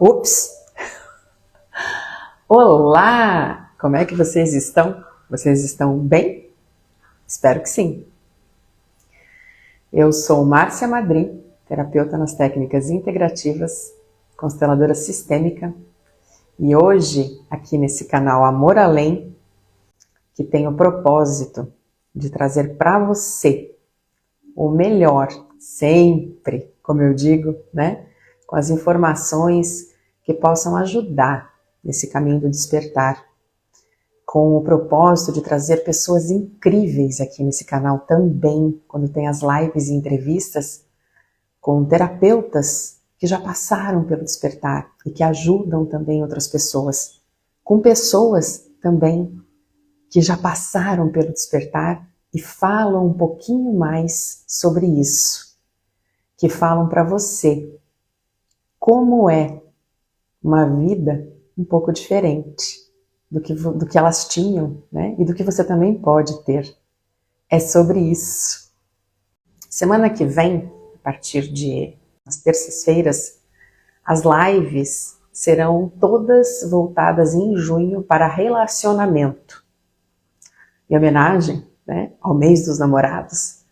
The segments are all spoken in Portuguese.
Ups! Olá! Como é que vocês estão? Vocês estão bem? Espero que sim. Eu sou Márcia Madrim, terapeuta nas técnicas integrativas, consteladora sistêmica, e hoje, aqui nesse canal Amor Além, que tem o propósito de trazer para você o melhor, sempre, como eu digo, né? Com as informações que possam ajudar nesse caminho do despertar, com o propósito de trazer pessoas incríveis aqui nesse canal também, quando tem as lives e entrevistas com terapeutas que já passaram pelo despertar e que ajudam também outras pessoas, com pessoas também que já passaram pelo despertar e falam um pouquinho mais sobre isso, que falam para você como é uma vida um pouco diferente do que elas tinham, né? E do que você também pode ter. É sobre isso. Semana que vem, a partir de as terças-feiras, as lives serão todas voltadas em junho para relacionamento. Em homenagem, né, ao mês dos namorados,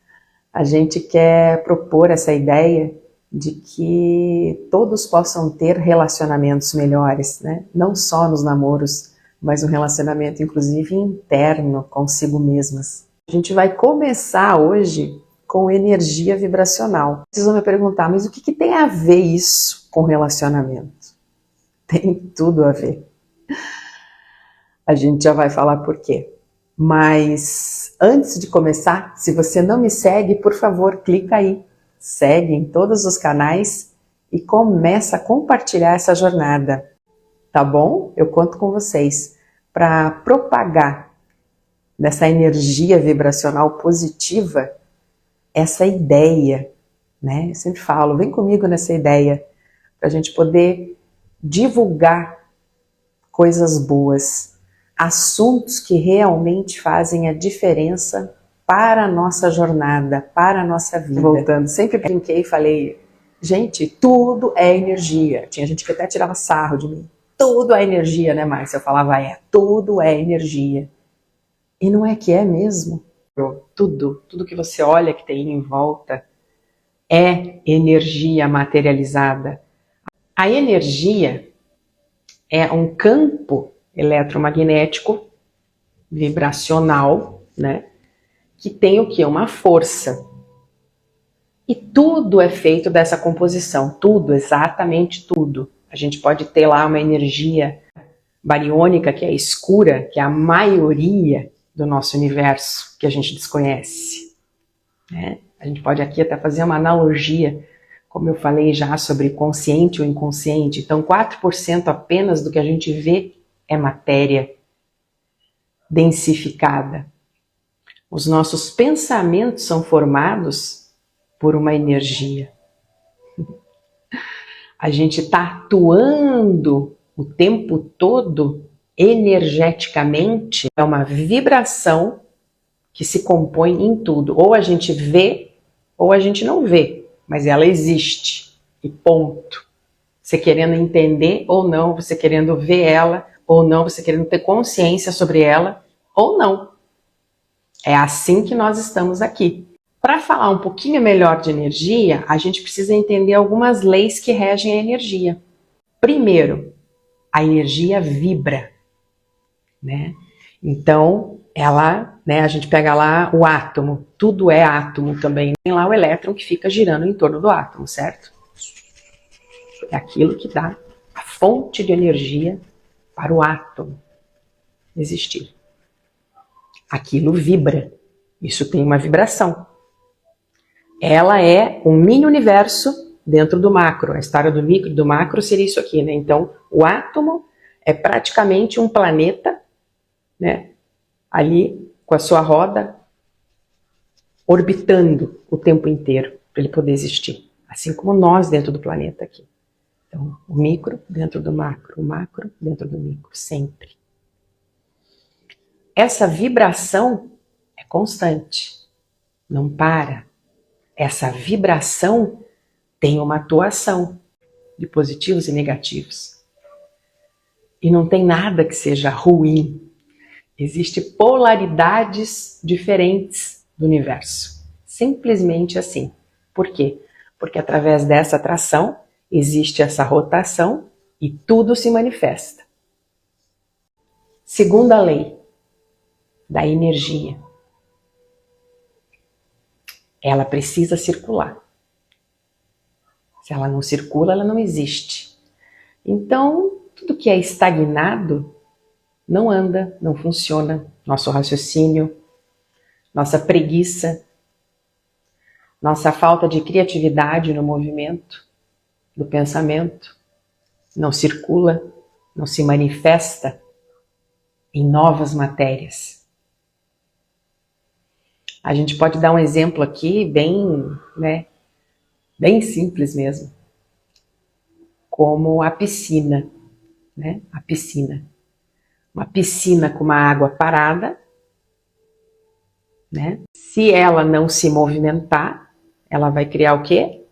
a gente quer propor essa ideia de que todos possam ter relacionamentos melhores, né? Não só nos namoros, mas um relacionamento inclusive interno consigo mesmas. A gente vai começar hoje com energia vibracional. Vocês vão me perguntar, mas o que tem a ver isso com relacionamento? Tem tudo a ver. A gente já vai falar por quê. Mas antes de começar, se você não me segue, por favor, clica aí. Segue em todos os canais e começa a compartilhar essa jornada. Tá bom? Eu conto com vocês para propagar nessa energia vibracional positiva essa ideia, né? Eu sempre falo, vem comigo nessa ideia para a gente poder divulgar coisas boas, assuntos que realmente fazem a diferença para a nossa jornada, para a nossa vida. Voltando, sempre brinquei e falei, gente, tudo é energia. Tinha gente que até tirava sarro de mim. Tudo é energia, né, Márcia? Eu falava, tudo é energia. E não é que é mesmo? Tudo que você olha que tem em volta é energia materializada. A energia é um campo eletromagnético, vibracional, né? Que tem o que? Uma força. E tudo é feito dessa composição, tudo, exatamente tudo. A gente pode ter lá uma energia bariônica, que é escura, que é a maioria do nosso universo, que a gente desconhece, né? A gente pode aqui até fazer uma analogia, como eu falei já sobre consciente ou inconsciente. Então, 4% apenas do que a gente vê é matéria densificada. Os nossos pensamentos são formados por uma energia. A gente está atuando o tempo todo energeticamente, é uma vibração que se compõe em tudo. Ou a gente vê, ou a gente não vê, mas ela existe. E ponto. Você querendo entender ou não, você querendo ver ela ou não, você querendo ter consciência sobre ela ou não. É assim que nós estamos aqui. Para falar um pouquinho melhor de energia, a gente precisa entender algumas leis que regem a energia. Primeiro, a energia vibra, né? Então, ela, né, a gente pega lá o átomo, tudo é átomo também. Tem lá o elétron que fica girando em torno do átomo, certo? É aquilo que dá a fonte de energia para o átomo existir. Aquilo vibra, isso tem uma vibração. Ela é um mini universo dentro do macro. A história do micro e do macro seria isso aqui, né? Então, o átomo é praticamente um planeta, né? Ali com a sua roda orbitando o tempo inteiro para ele poder existir. Assim como nós dentro do planeta aqui. Então, o micro dentro do macro, o macro dentro do micro, sempre. Essa vibração é constante, não para. Essa vibração tem uma atuação. de positivos e negativos. E não tem nada que seja ruim. Existem polaridades diferentes do universo. Simplesmente assim. Por quê? Porque através dessa atração existe essa rotação e tudo se manifesta. Segunda lei da energia. Ela precisa circular. Se ela não circula, ela não existe. Então, tudo que é estagnado não anda, não funciona. Nosso raciocínio, nossa preguiça, nossa falta de criatividade no movimento, do pensamento, não circula, não se manifesta em novas matérias. A gente pode dar um exemplo aqui bem simples mesmo, como a piscina, né? A piscina. Uma piscina com uma água parada, né? Se ela não se movimentar, ela vai criar o quê?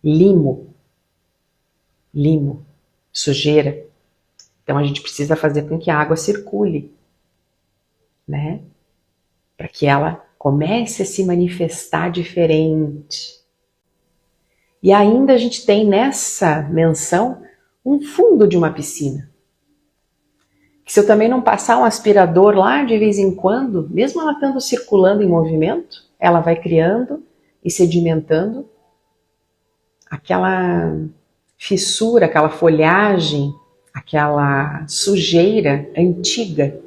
Limo, sujeira. Então a gente precisa fazer com que a água circule, né? Para que ela comece a se manifestar diferente. E ainda a gente tem nessa menção um fundo de uma piscina. Que se eu também não passar um aspirador lá de vez em quando, mesmo ela estando circulando em movimento, ela vai criando e sedimentando aquela fissura, aquela folhagem, aquela sujeira antiga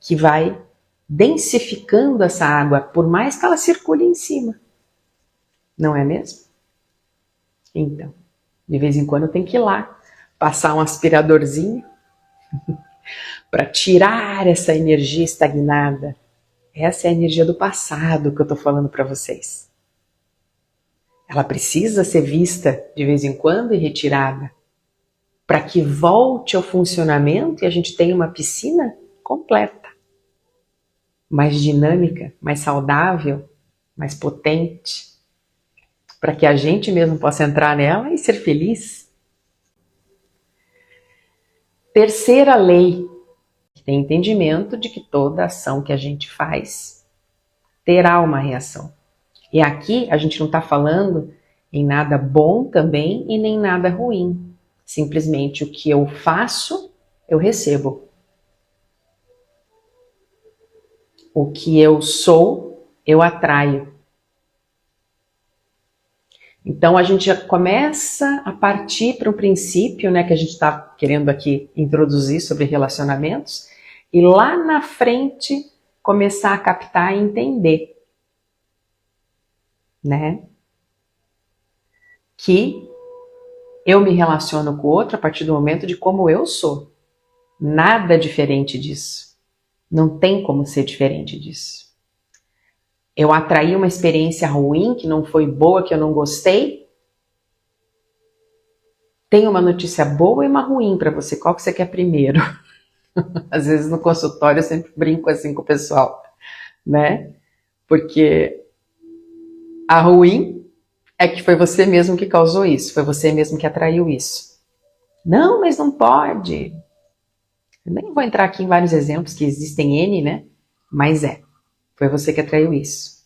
que vai densificando essa água, por mais que ela circule em cima. Não é mesmo? Então, de vez em quando tem que ir lá, passar um aspiradorzinho para tirar essa energia estagnada. Essa é a energia do passado que eu estou falando para vocês. Ela precisa ser vista de vez em quando e retirada para que volte ao funcionamento e a gente tenha uma piscina completa, mais dinâmica, mais saudável, mais potente, para que a gente mesmo possa entrar nela e ser feliz. Terceira lei, que tem entendimento de que toda ação que a gente faz terá uma reação. E aqui a gente não está falando em nada bom também e nem nada ruim. Simplesmente o que eu faço, eu recebo. O que eu sou, eu atraio. Então a gente já começa a partir para um princípio, né, que a gente está querendo aqui introduzir sobre relacionamentos, e lá na frente começar a captar e entender, né, que eu me relaciono com o outro a partir do momento de como eu sou. Nada diferente disso. Não tem como ser diferente disso. Eu atraí uma experiência ruim, que não foi boa, que eu não gostei. Tem uma notícia boa e uma ruim para você. Qual que você quer primeiro? Às vezes no consultório eu sempre brinco assim com o pessoal, né? Porque a ruim é que foi você mesmo que causou isso, foi você mesmo que atraiu isso. Não, mas não pode. Eu nem vou entrar aqui em vários exemplos, que existem N, né? Mas foi você que atraiu isso.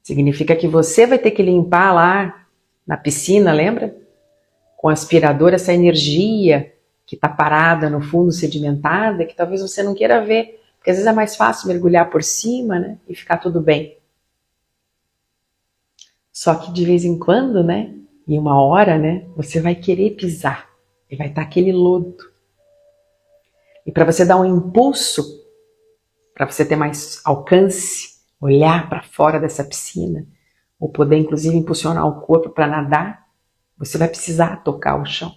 Significa que você vai ter que limpar lá na piscina, lembra? Com aspirador essa energia que está parada no fundo, sedimentada, que talvez você não queira ver, porque às vezes é mais fácil mergulhar por cima, né? E ficar tudo bem. Só que de vez em quando, né? Em uma hora, né? Você vai querer pisar e vai estar aquele lodo. E para você dar um impulso, para você ter mais alcance, olhar para fora dessa piscina, ou poder inclusive impulsionar o corpo para nadar, você vai precisar tocar o chão,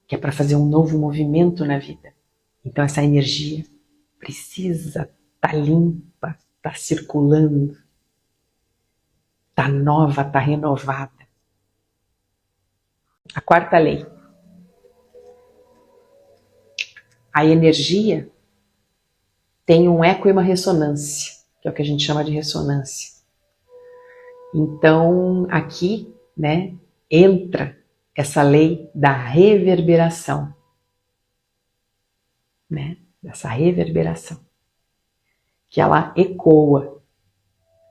que é para fazer um novo movimento na vida. Então essa energia precisa estar limpa, estar circulando, estar nova, estar renovada. A quarta lei. A energia tem um eco e uma ressonância, que é o que a gente chama de ressonância. Então, aqui, né, entra essa lei da reverberação, né? Dessa reverberação, que ela ecoa.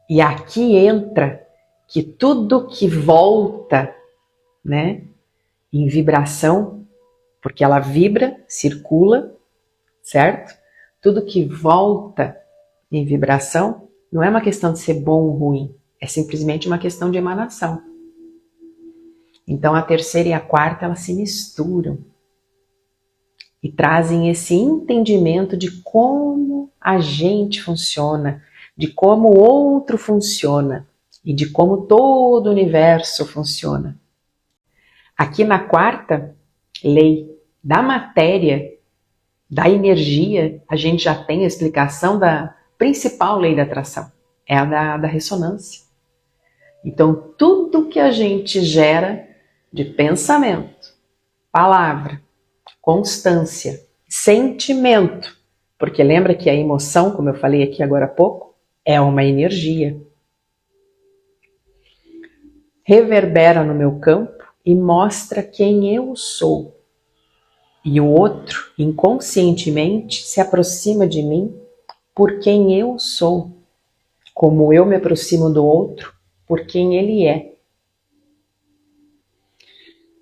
E aqui entra que tudo que volta, né, em vibração, porque ela vibra, circula, certo? Tudo que volta em vibração não é uma questão de ser bom ou ruim, é simplesmente uma questão de emanação. Então a terceira e a quarta, elas se misturam e trazem esse entendimento de como a gente funciona, de como o outro funciona e de como todo o universo funciona. Aqui na quarta lei da matéria, da energia, a gente já tem a explicação da principal lei da atração, é a da ressonância. Então, tudo que a gente gera de pensamento, palavra, constância, sentimento, porque lembra que a emoção, como eu falei aqui agora há pouco, é uma energia. Reverbera no meu campo e mostra quem eu sou. E o outro, inconscientemente, se aproxima de mim por quem eu sou, como eu me aproximo do outro por quem ele é.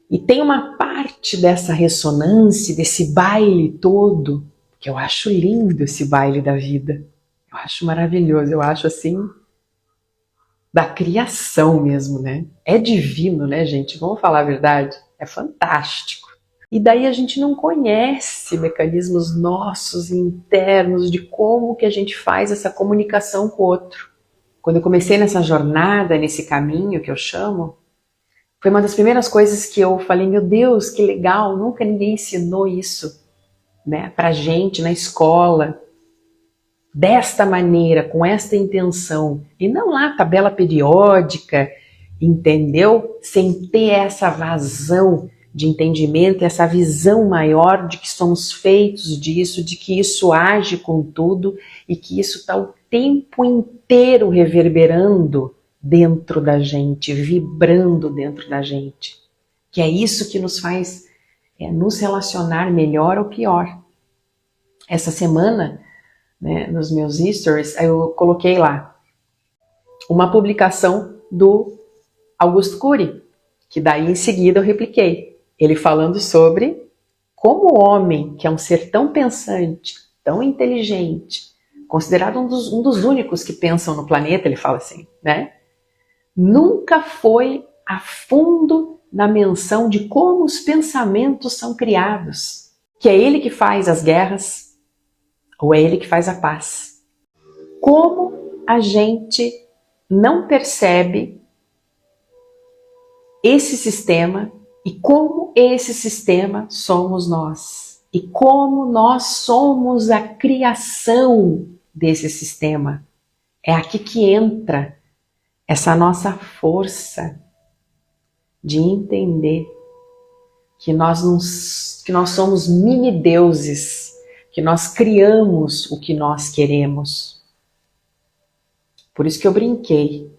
E tem uma parte dessa ressonância, desse baile todo, que eu acho lindo, esse baile da vida. Eu acho maravilhoso, eu acho assim, da criação mesmo, né? É divino, né, gente? Vamos falar a verdade? É fantástico. E daí a gente não conhece mecanismos nossos internos de como que a gente faz essa comunicação com o outro. Quando eu comecei nessa jornada, nesse caminho que eu chamo, foi uma das primeiras coisas que eu falei, meu Deus, que legal, nunca ninguém ensinou isso, né, pra gente na escola, desta maneira, com esta intenção, e não lá tabela periódica, entendeu? Sem ter essa vazão de entendimento, essa visão maior de que somos feitos disso, de que isso age com tudo e que isso está o tempo inteiro reverberando dentro da gente, vibrando dentro da gente. Que é isso que nos faz nos relacionar melhor ou pior. Essa semana, né, nos meus stories, eu coloquei lá uma publicação do Augusto Cury, que daí em seguida eu repliquei. Ele falando sobre como o homem, que é um ser tão pensante, tão inteligente, considerado um dos únicos que pensam no planeta, ele fala assim, né? Nunca foi a fundo na menção de como os pensamentos são criados. Que é ele que faz as guerras ou é ele que faz a paz. Como a gente não percebe esse sistema e como esse sistema somos nós. E como nós somos a criação desse sistema. É aqui que entra essa nossa força de entender que nós somos mini-deuses, que nós criamos o que nós queremos. Por isso que eu brinquei.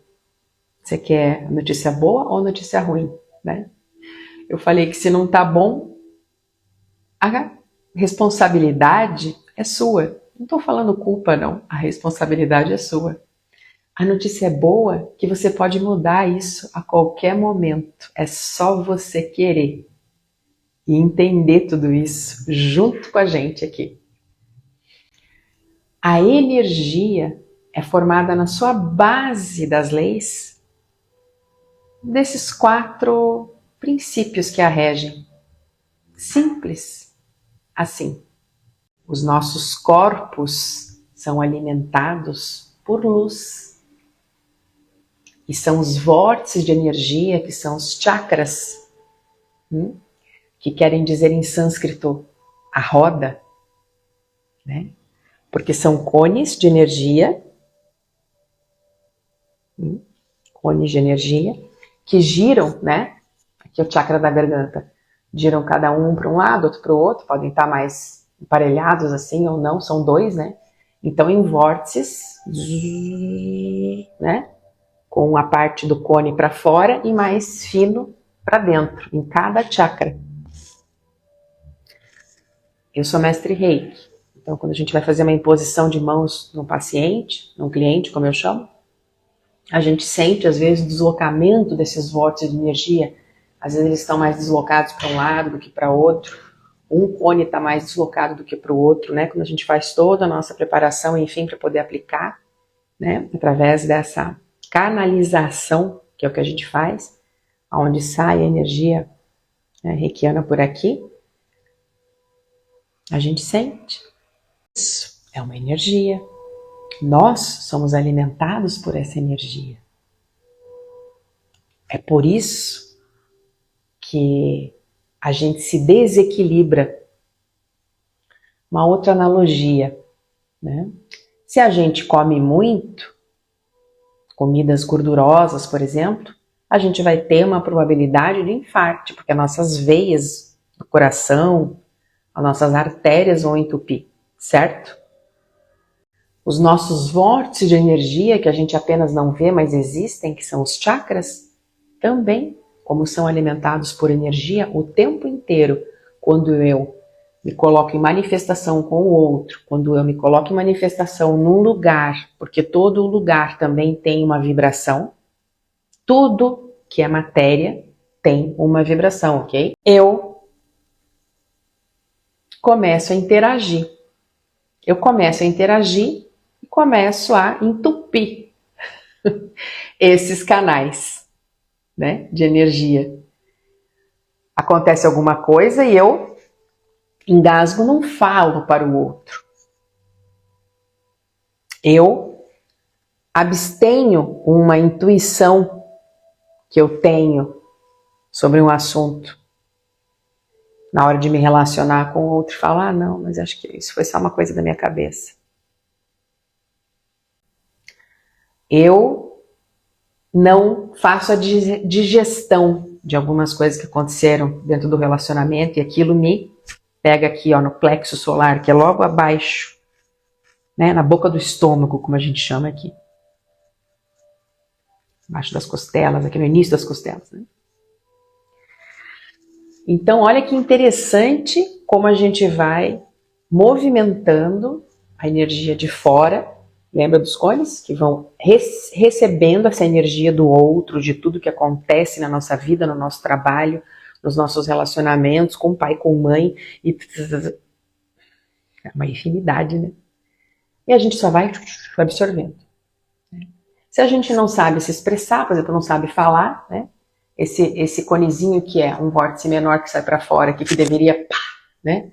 Você quer notícia boa ou notícia ruim, né? Eu falei que se não tá bom, a responsabilidade é sua. Não estou falando culpa, não. A responsabilidade é sua. A notícia é boa que você pode mudar isso a qualquer momento. É só você querer e entender tudo isso junto com a gente aqui. A energia é formada na sua base das leis desses 4 princípios que a regem. Simples assim. Os nossos corpos são alimentados por luz. E são os vórtices de energia, que são os chakras, que querem dizer em sânscrito a roda, né? Porque são cones de energia, cones de energia, que giram, né? Aqui é o chakra da garganta. Giram cada um para um lado, outro para o outro, podem estar mais emparelhados assim ou não, são 2, né? Então em vórtices, né? com a parte do cone para fora e mais fino para dentro, em cada chakra. Eu sou mestre Reiki, então quando a gente vai fazer uma imposição de mãos num paciente, num cliente, como eu chamo, a gente sente às vezes o deslocamento desses vórtices de energia. Às vezes eles estão mais deslocados para um lado do que para outro. Um cone está mais deslocado do que para o outro, né? Quando a gente faz toda a nossa preparação, enfim, para poder aplicar, né? Através dessa canalização, que é o que a gente faz, onde sai a energia, né, reikiana por aqui, a gente sente. Isso é uma energia. Nós somos alimentados por essa energia. É por isso que a gente se desequilibra. Uma outra analogia, né? Se a gente come muito, comidas gordurosas, por exemplo, a gente vai ter uma probabilidade de infarto, porque as nossas veias do coração, as nossas artérias vão entupir, certo? Os nossos vórtices de energia, que a gente apenas não vê, mas existem, que são os chakras, também, como são alimentados por energia o tempo inteiro, quando eu me coloco em manifestação com o outro, quando eu me coloco em manifestação num lugar, porque todo lugar também tem uma vibração, tudo que é matéria tem uma vibração, ok? Eu começo a interagir. Eu começo a interagir e começo a entupir esses canais, né, de energia. Acontece alguma coisa e eu engasgo, não falo para o outro. Eu abstenho uma intuição que eu tenho sobre um assunto. Na hora de me relacionar com o outro, falar, não, mas acho que isso foi só uma coisa da minha cabeça. Eu não faço a digestão de algumas coisas que aconteceram dentro do relacionamento e aquilo me pega aqui, ó, no plexo solar, que é logo abaixo, né, na boca do estômago, como a gente chama aqui. Abaixo das costelas, aqui no início das costelas, né? Então, olha que interessante como a gente vai movimentando a energia de fora. Lembra dos cones? Que vão recebendo essa energia do outro, de tudo que acontece na nossa vida, no nosso trabalho, nos nossos relacionamentos com o pai, com a mãe. E é uma infinidade, né? E a gente só vai absorvendo. Se a gente não sabe se expressar, por exemplo, não sabe falar, né? Esse conezinho que é um vórtice menor que sai para fora, aqui, que deveria, né?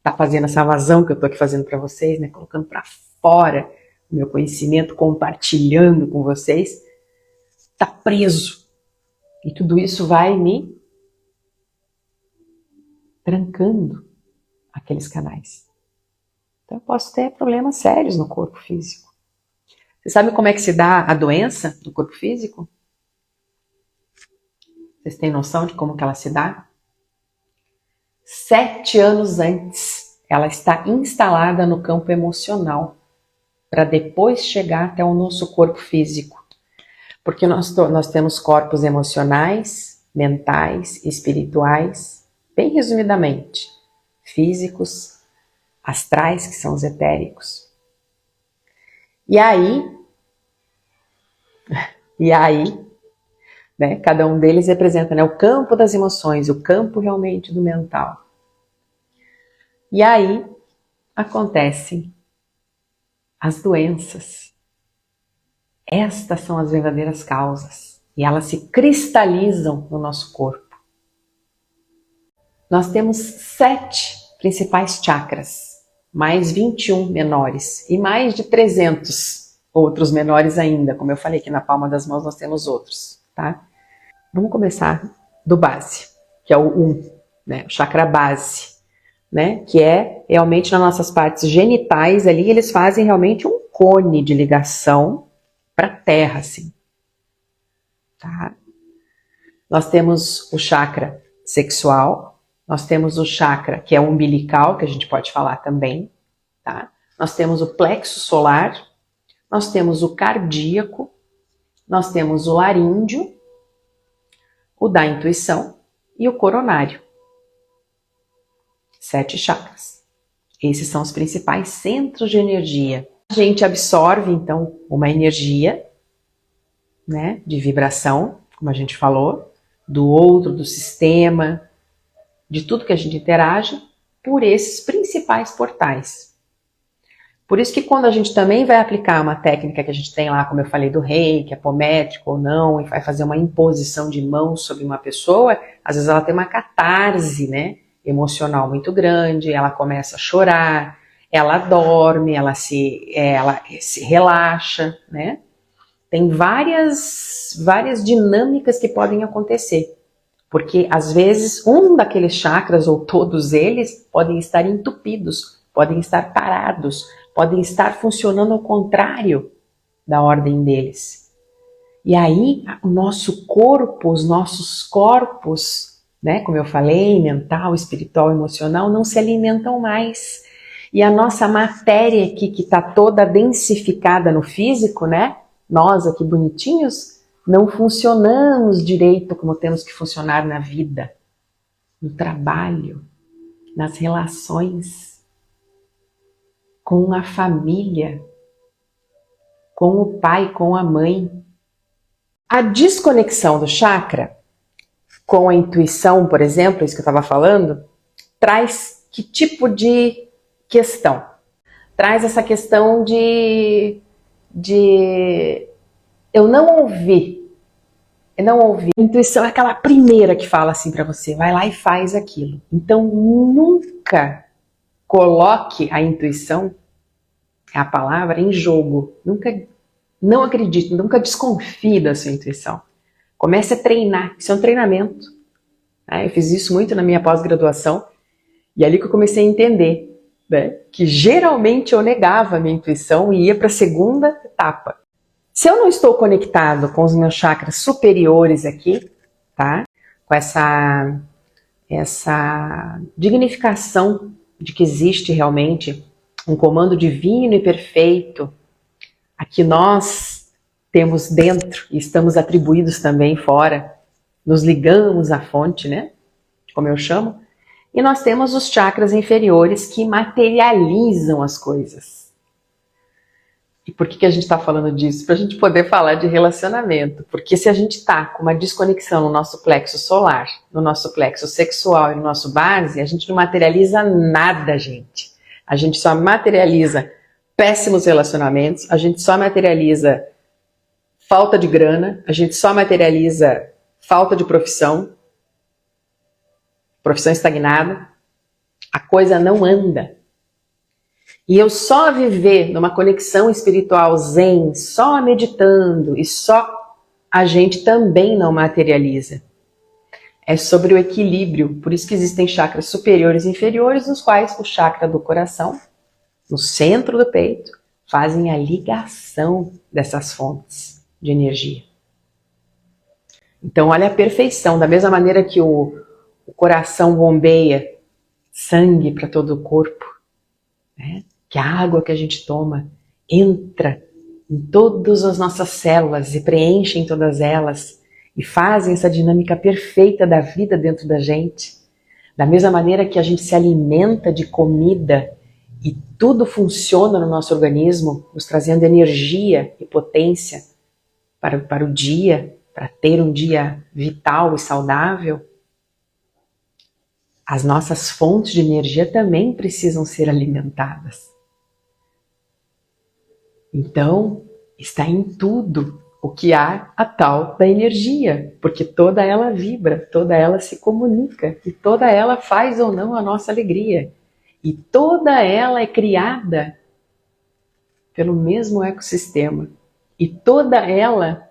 Tá fazendo essa vazão que eu tô aqui fazendo para vocês, né? Colocando para fora o meu conhecimento, compartilhando com vocês, tá preso. E tudo isso vai me trancando aqueles canais. Então eu posso ter problemas sérios no corpo físico. Você sabe como é que se dá a doença no corpo físico? Vocês têm noção de como que ela se dá? 7 anos antes, ela está instalada no campo emocional, para depois chegar até o nosso corpo físico. Porque nós temos corpos emocionais, mentais, espirituais, bem resumidamente, físicos, astrais, que são os etéricos. E aí, né, cada um deles representa, né, o campo das emoções, o campo realmente do mental. E aí acontecem as doenças. Estas são as verdadeiras causas e elas se cristalizam no nosso corpo. Nós temos 7 principais chakras, mais 21 menores e mais de 300 outros menores ainda. Como eu falei, que na palma das mãos nós temos outros, tá? Vamos começar do base, que é o 1, né? O chakra base, né? Que é realmente nas nossas partes genitais ali, eles fazem realmente um cone de ligação para a terra, assim. Tá? Nós temos o chakra sexual, nós temos o chakra que é o umbilical, que a gente pode falar também, tá? Nós temos o plexo solar, nós temos o cardíaco, nós temos o laríngeo, o da intuição e o coronário. 7 chakras. Esses são os principais centros de energia. A gente absorve, então, uma energia, né, de vibração, como a gente falou, do outro, do sistema, de tudo que a gente interage, por esses principais portais. Por isso que quando a gente também vai aplicar uma técnica que a gente tem lá, como eu falei, do reiki, apométrico ou não, e vai fazer uma imposição de mãos sobre uma pessoa, às vezes ela tem uma catarse, né, emocional muito grande, ela começa a chorar, ela dorme, ela se relaxa, né? Tem várias dinâmicas que podem acontecer. Porque, às vezes, um daqueles chakras, ou todos eles, podem estar entupidos, podem estar parados, podem estar funcionando ao contrário da ordem deles. E aí, o nosso corpo, os nossos corpos, né, como eu falei, mental, espiritual, emocional, não se alimentam mais. E a nossa matéria aqui, que está toda densificada no físico, né, nós aqui bonitinhos, não funcionamos direito como temos que funcionar na vida, no trabalho, nas relações, com a família, com o pai, com a mãe. A desconexão do chakra com a intuição, por exemplo, isso que eu estava falando, traz que tipo de questão? Traz essa questão de eu não ouvi. A intuição é aquela primeira que fala assim para você, vai lá e faz aquilo. Então nunca coloque a intuição, a palavra, em jogo. Nunca, não acredite, nunca desconfie da sua intuição. Comece a treinar, isso é um treinamento. Eu fiz isso muito na minha pós-graduação e é ali que eu comecei a entender, né, que geralmente eu negava a minha intuição e ia para a segunda etapa. Se eu não estou conectado com os meus chakras superiores aqui, tá? Com essa dignificação de que existe realmente um comando divino e perfeito, a que nós temos dentro e estamos atribuídos também fora, nos ligamos à fonte, né? Como eu chamo. E nós temos os chakras inferiores que materializam as coisas. E por que a gente está falando disso? Para a gente poder falar de relacionamento. Porque se a gente está com uma desconexão no nosso plexo solar, no nosso plexo sexual e no nosso base, a gente não materializa nada, gente. A gente só materializa péssimos relacionamentos, a gente só materializa falta de grana, a gente só materializa falta de profissão estagnada, a coisa não anda. E eu só viver numa conexão espiritual zen, só meditando e só a gente também não materializa. É sobre o equilíbrio, por isso que existem chakras superiores e inferiores, nos quais o chakra do coração, no centro do peito, fazem a ligação dessas fontes de energia. Então olha a perfeição, da mesma maneira que o coração bombeia sangue para todo o corpo, né? Que a água que a gente toma entra em todas as nossas células e preenchem todas elas e fazem essa dinâmica perfeita da vida dentro da gente. Da mesma maneira que a gente se alimenta de comida e tudo funciona no nosso organismo, nos trazendo energia e potência para o dia, para ter um dia vital e saudável, as nossas fontes de energia também precisam ser alimentadas. Então, está em tudo o que há a tal da energia, porque toda ela vibra, toda ela se comunica, e toda ela faz ou não a nossa alegria. E toda ela é criada pelo mesmo ecossistema. E toda ela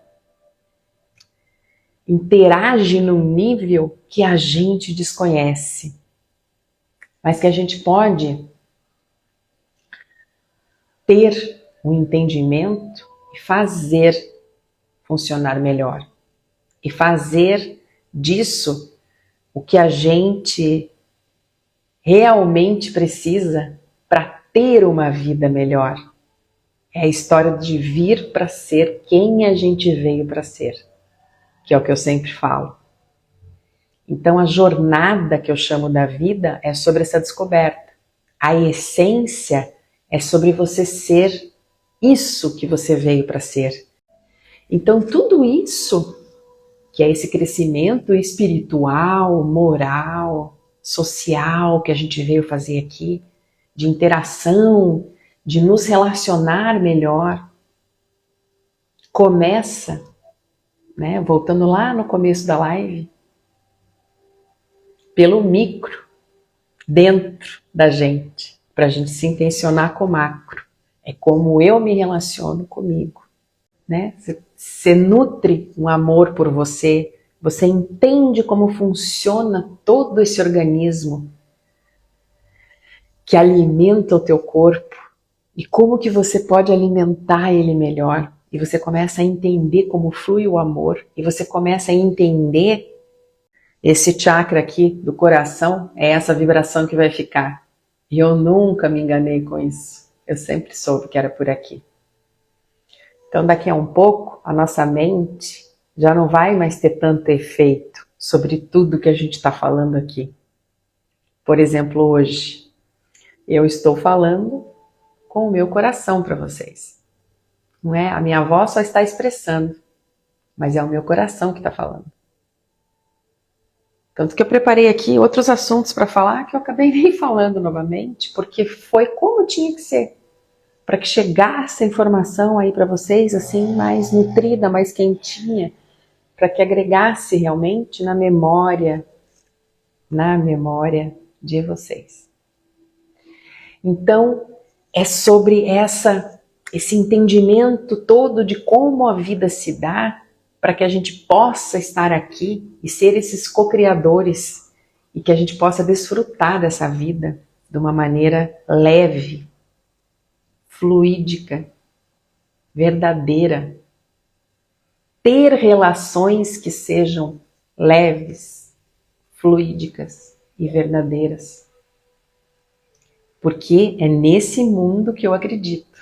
interage num nível que a gente desconhece, mas que a gente pode ter um entendimento e fazer funcionar melhor. E fazer disso o que a gente realmente precisa para ter uma vida melhor. É a história de vir para ser quem a gente veio para ser, que é o que eu sempre falo. Então a jornada que eu chamo da vida é sobre essa descoberta. A essência é sobre você ser isso que você veio para ser. Então tudo isso, que é esse crescimento espiritual, moral, social que a gente veio fazer aqui, de interação, de nos relacionar melhor, começa, né, voltando lá no começo da live, pelo micro, dentro da gente, para a gente se intencionar com o macro. É como eu me relaciono comigo, né? Você nutre um amor por você, você entende como funciona todo esse organismo que alimenta o teu corpo e como que você pode alimentar ele melhor. E você começa a entender como flui o amor e você começa a entender esse chakra aqui do coração, é essa vibração que vai ficar. E eu nunca me enganei com isso. Eu sempre soube que era por aqui. Então daqui a um pouco, a nossa mente já não vai mais ter tanto efeito sobre tudo que a gente está falando aqui. Por exemplo, hoje, eu estou falando com o meu coração para vocês. Não é? A minha voz só está expressando, mas é o meu coração que está falando. Tanto que eu preparei aqui outros assuntos para falar que eu acabei nem falando novamente, porque foi como tinha que ser, para que chegasse a informação aí para vocês assim mais nutrida, mais quentinha, para que agregasse realmente na memória de vocês. Então, é sobre esse entendimento todo de como a vida se dá, para que a gente possa estar aqui e ser esses co-criadores e que a gente possa desfrutar dessa vida de uma maneira leve, fluídica, verdadeira. Ter relações que sejam leves, fluídicas e verdadeiras. Porque é nesse mundo que eu acredito.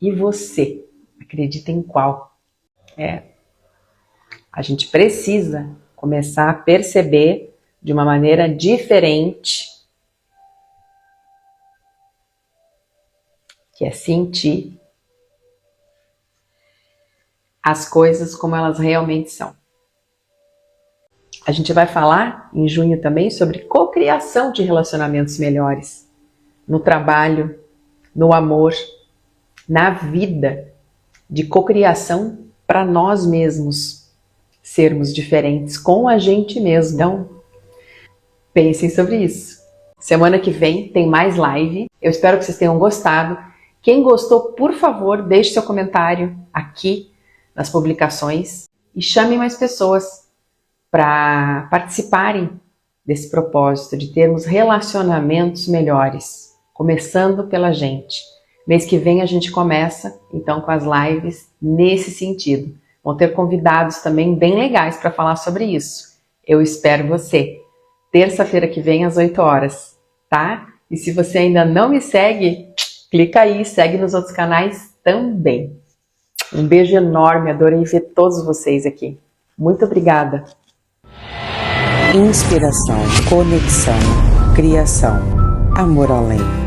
E você, acredita em qual? A gente precisa começar a perceber de uma maneira diferente, que é sentir as coisas como elas realmente são. A gente vai falar em junho também sobre cocriação de relacionamentos melhores, no trabalho, no amor, na vida, de cocriação para nós mesmos sermos diferentes com a gente mesmo. Então, pensem sobre isso. Semana que vem tem mais live. Eu espero que vocês tenham gostado. Quem gostou, por favor, deixe seu comentário aqui nas publicações e chame mais pessoas para participarem desse propósito de termos relacionamentos melhores, começando pela gente. Mês que vem a gente começa, então, com as lives nesse sentido. Vão ter convidados também bem legais para falar sobre isso. Eu espero você. Terça-feira que vem, às 8 horas, tá? E se você ainda não me segue, clica aí, segue nos outros canais também. Um beijo enorme, adorei ver todos vocês aqui. Muito obrigada. Inspiração, conexão, criação, amor além.